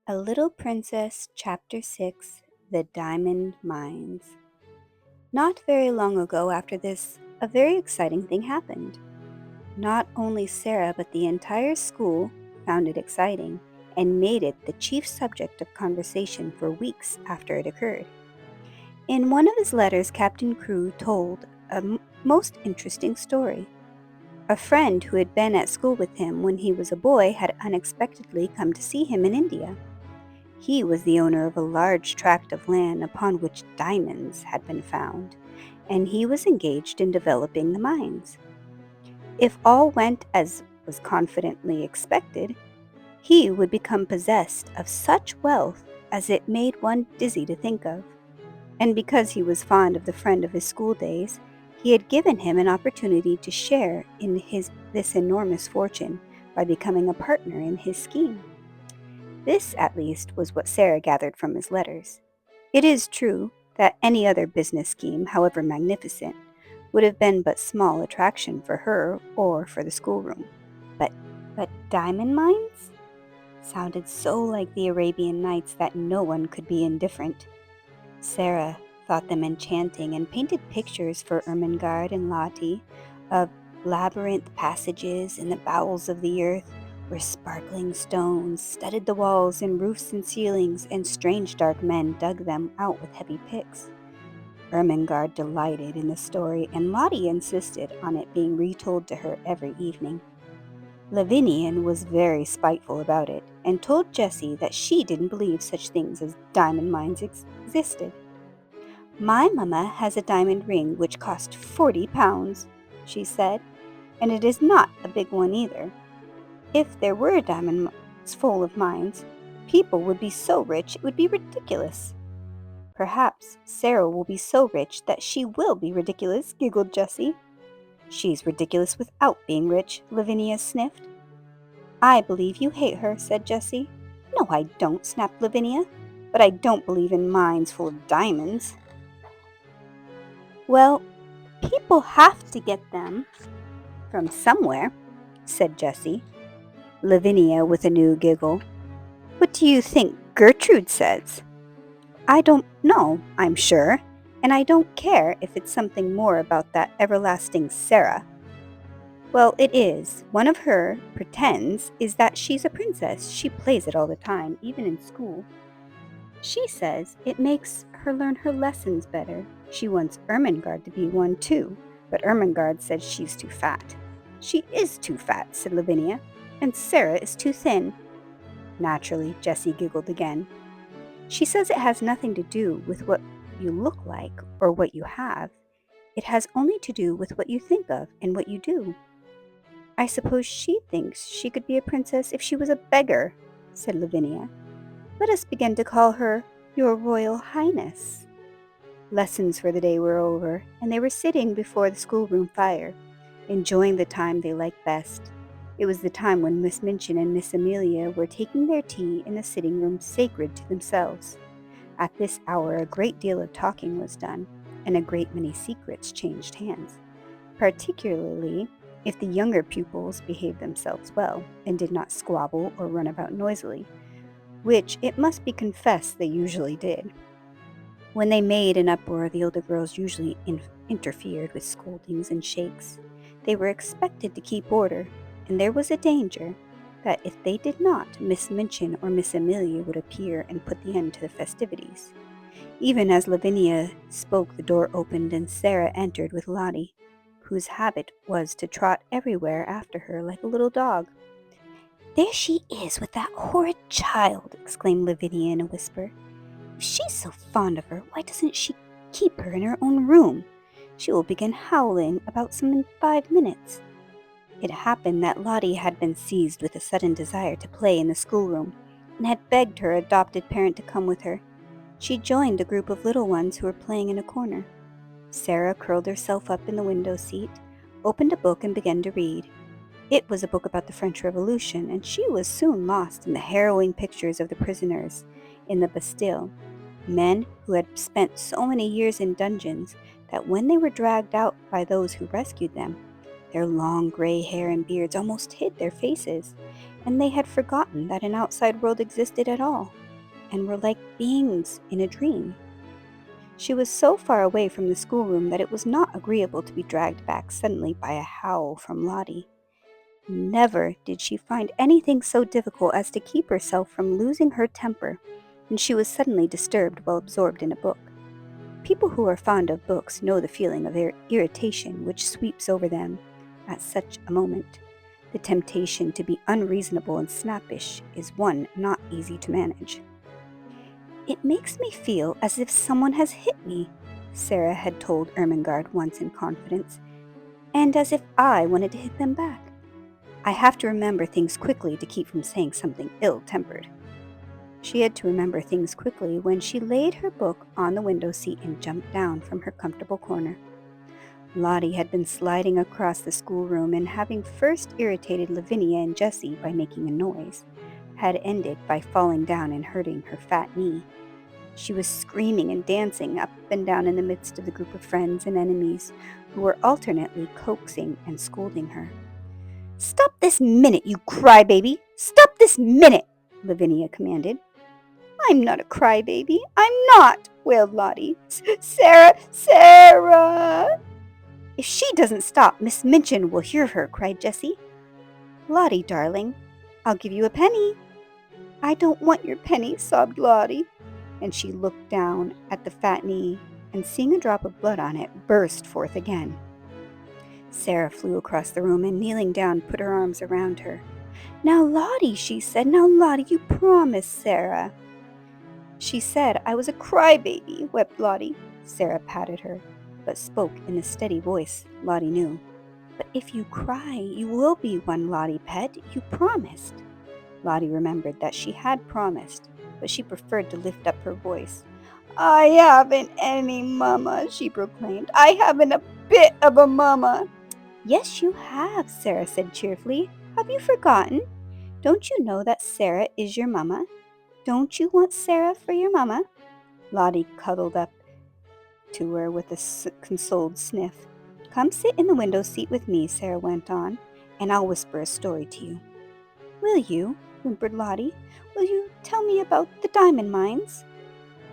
A Little Princess, Chapter 6, The Diamond Mines. Not very long ago after this, a very exciting thing happened. Not only Sarah, but the entire school found it exciting and made it the chief subject of conversation for weeks after it occurred. In one of his letters, Captain Crewe told a most interesting story. A friend who had been at school with him when he was a boy had unexpectedly come to see him in India. He was the owner of a large tract of land upon which diamonds had been found, and he was engaged in developing the mines. If all went as was confidently expected, he would become possessed of such wealth as it made one dizzy to think of. And because he was fond of the friend of his school days, he had given him an opportunity to share in this enormous fortune by becoming a partner in his scheme. This, at least, was what Sarah gathered from his letters. It is true that any other business scheme, however magnificent, would have been but small attraction for her or for the schoolroom. But diamond mines sounded so like the Arabian Nights that no one could be indifferent. Sarah thought them enchanting and painted pictures for Ermengarde and Lottie of labyrinth passages in the bowels of the earth, where sparkling stones studded the walls and roofs and ceilings, and strange dark men dug them out with heavy picks. Ermengarde delighted in the story, and Lottie insisted on it being retold to her every evening. Lavinian was very spiteful about it, and told Jessie that she didn't believe such things as diamond mines existed. "My mamma has a diamond ring which cost 40 pounds," she said, "and it is not a big one either. If there were diamonds full of mines, people would be so rich it would be ridiculous." "Perhaps Sarah will be so rich that she will be ridiculous," giggled Jessie. "She's ridiculous without being rich," Lavinia sniffed. "I believe you hate her," said Jessie. "No, I don't," snapped Lavinia. "But I don't believe in mines full of diamonds." "Well, people have to get them from somewhere," said Jessie. Lavinia with a new giggle. "What do you think Gertrude says?" "I don't know, I'm sure, and I don't care if it's something more about that everlasting Sarah." "Well, it is. One of her pretends is that she's a princess. She plays it all the time, even in school. She says it makes her learn her lessons better. She wants Ermengarde to be one too, but Ermengarde says she's too fat." "She is too fat," said Lavinia, "and Sarah is too thin." Naturally, Jessie giggled again. "She says it has nothing to do with what you look like or what you have. It has only to do with what you think of and what you do." "I suppose she thinks she could be a princess if she was a beggar," said Lavinia. "Let us begin to call her Your Royal Highness." Lessons for the day were over, and they were sitting before the schoolroom fire, enjoying the time they liked best. It was the time when Miss Minchin and Miss Amelia were taking their tea in the sitting room sacred to themselves. At this hour a great deal of talking was done, and a great many secrets changed hands, particularly if the younger pupils behaved themselves well, and did not squabble or run about noisily, which it must be confessed they usually did. When they made an uproar, the older girls usually interfered with scoldings and shakes. They were expected to keep order, and there was a danger that if they did not, Miss Minchin or Miss Amelia would appear and put the end to the festivities. Even as Lavinia spoke, the door opened and Sarah entered with Lottie, whose habit was to trot everywhere after her like a little dog. "There she is with that horrid child!" exclaimed Lavinia in a whisper. "If she's so fond of her, why doesn't she keep her in her own room? She will begin howling about some in 5 minutes." It happened that Lottie had been seized with a sudden desire to play in the schoolroom, and had begged her adopted parent to come with her. She joined a group of little ones who were playing in a corner. Sarah curled herself up in the window seat, opened a book, and began to read. It was a book about the French Revolution, and she was soon lost in the harrowing pictures of the prisoners in the Bastille, men who had spent so many years in dungeons that when they were dragged out by those who rescued them, their long gray hair and beards almost hid their faces, and they had forgotten that an outside world existed at all, and were like beings in a dream. She was so far away from the schoolroom that it was not agreeable to be dragged back suddenly by a howl from Lottie. Never did she find anything so difficult as to keep herself from losing her temper when she was suddenly disturbed while absorbed in a book. People who are fond of books know the feeling of irritation which sweeps over them at such a moment. The temptation to be unreasonable and snappish is one not easy to manage. "It makes me feel as if someone has hit me," Sarah had told Ermengarde once in confidence, "and as if I wanted to hit them back. I have to remember things quickly to keep from saying something ill-tempered." She had to remember things quickly when she laid her book on the window seat and jumped down from her comfortable corner. Lottie had been sliding across the schoolroom and, having first irritated Lavinia and Jessie by making a noise, had ended by falling down and hurting her fat knee. She was screaming and dancing up and down in the midst of the group of friends and enemies who were alternately coaxing and scolding her. "Stop this minute, you crybaby! Stop this minute!" Lavinia commanded. "I'm not a crybaby. I'm not!" wailed Lottie. Sarah! "If she doesn't stop, Miss Minchin will hear her," cried Jessie. "Lottie, darling, I'll give you a penny." "I don't want your penny," sobbed Lottie, and she looked down at the fat knee, and seeing a drop of blood on it, burst forth again. Sarah flew across the room and, kneeling down, put her arms around her. "Now, Lottie," she said. "Now, Lottie, you promised Sarah." "She said I was a crybaby," wept Lottie. Sarah patted her, but spoke in the steady voice Lottie knew. "But if you cry, you will be one, Lottie pet. You promised." Lottie remembered that she had promised, but she preferred to lift up her voice. "I haven't any mama," she proclaimed. "I haven't a bit of a mama." "Yes, you have," Sarah said cheerfully. "Have you forgotten? Don't you know that Sarah is your mama? Don't you want Sarah for your mama?" Lottie cuddled up to her with a consoled sniff. "Come sit in the window seat with me," Sarah went on, "and I'll whisper a story to you." "Will you?" whimpered Lottie. "Will you tell me about the diamond mines?"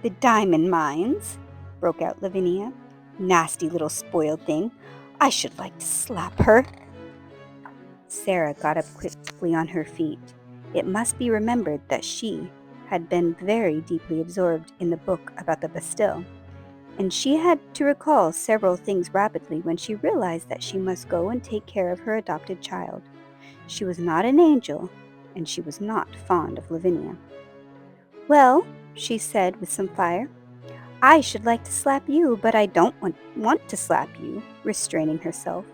"The diamond mines?" broke out Lavinia. "Nasty little spoiled thing. I should like to slap her." Sarah got up quickly on her feet. It must be remembered that she had been very deeply absorbed in the book about the Bastille, and she had to recall several things rapidly when she realized that she must go and take care of her adopted child. She was not an angel, and she was not fond of Lavinia. "Well," she said with some fire, "I should like to slap you, but I don't want to slap you," restraining herself.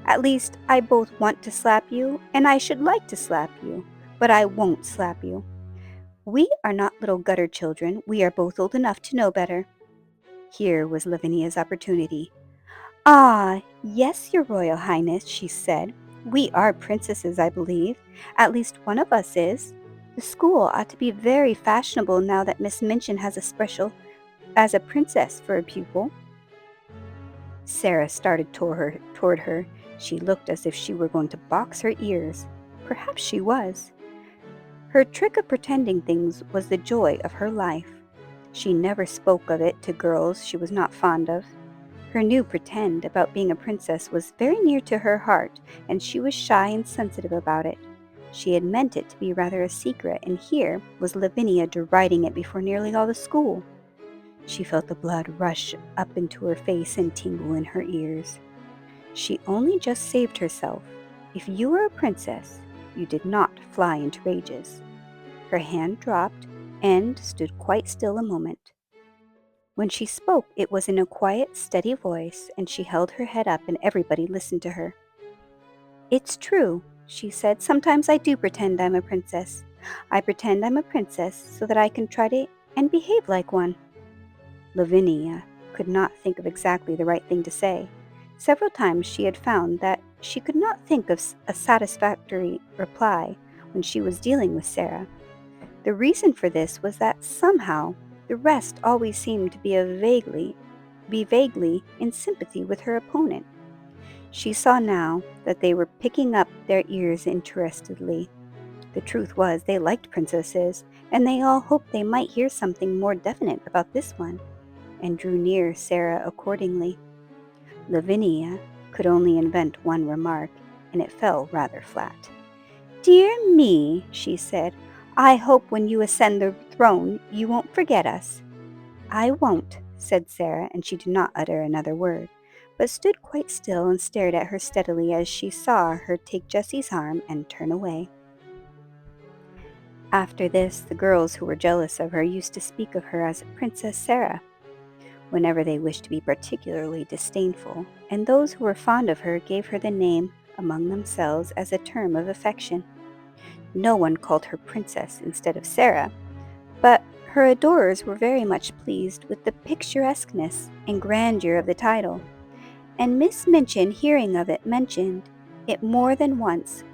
"At least, I both want to slap you, and I should like to slap you, but I won't slap you. We are not little gutter children. We are both old enough to know better." Here was Lavinia's opportunity. "Ah, yes, your Royal Highness," she said. "We are princesses, I believe. At least one of us is. The school ought to be very fashionable now that Miss Minchin has as a princess for a pupil." Sarah started toward her. She looked as if she were going to box her ears. Perhaps she was. Her trick of pretending things was the joy of her life. She never spoke of it to girls she was not fond of. Her new pretend about being a princess was very near to her heart, and she was shy and sensitive about it. She had meant it to be rather a secret, and here was Lavinia deriding it before nearly all the school. She felt the blood rush up into her face and tingle in her ears. She only just saved herself. If you were a princess, you did not fly into rages. Her hand dropped and stood quite still a moment. When she spoke, it was in a quiet, steady voice, and she held her head up and everybody listened to her. "It's true," she said. "Sometimes I do pretend I'm a princess. I pretend I'm a princess so that I can try to and behave like one." Lavinia could not think of exactly the right thing to say. Several times she had found that she could not think of a satisfactory reply when she was dealing with Sarah. The reason for this was that somehow the rest always seemed to be vaguely in sympathy with her opponent. She saw now that they were picking up their ears interestedly. The truth was they liked princesses, and they all hoped they might hear something more definite about this one, and drew near Sarah accordingly. Lavinia could only invent one remark, and it fell rather flat. "Dear me," she said, "I hope when you ascend the throne you won't forget us." "I won't," said Sarah, and she did not utter another word, but stood quite still and stared at her steadily as she saw her take Jessie's arm and turn away. After this, the girls who were jealous of her used to speak of her as Princess Sarah, whenever they wished to be particularly disdainful, and those who were fond of her gave her the name among themselves as a term of affection. No one called her Princess instead of Sarah, but her adorers were very much pleased with the picturesqueness and grandeur of the title, and Miss Minchin, hearing of it, mentioned it more than once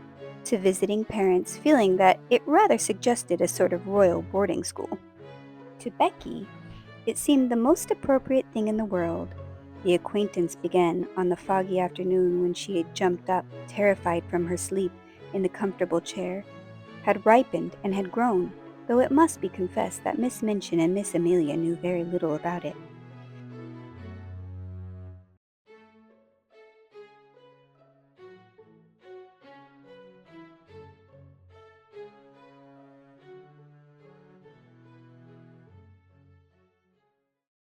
to visiting parents, feeling that it rather suggested a sort of royal boarding school. To Becky, it seemed the most appropriate thing in the world. The acquaintance began on the foggy afternoon when she had jumped up, terrified from her sleep, in the comfortable chair, had ripened and had grown, though it must be confessed that Miss Minchin and Miss Amelia knew very little about it.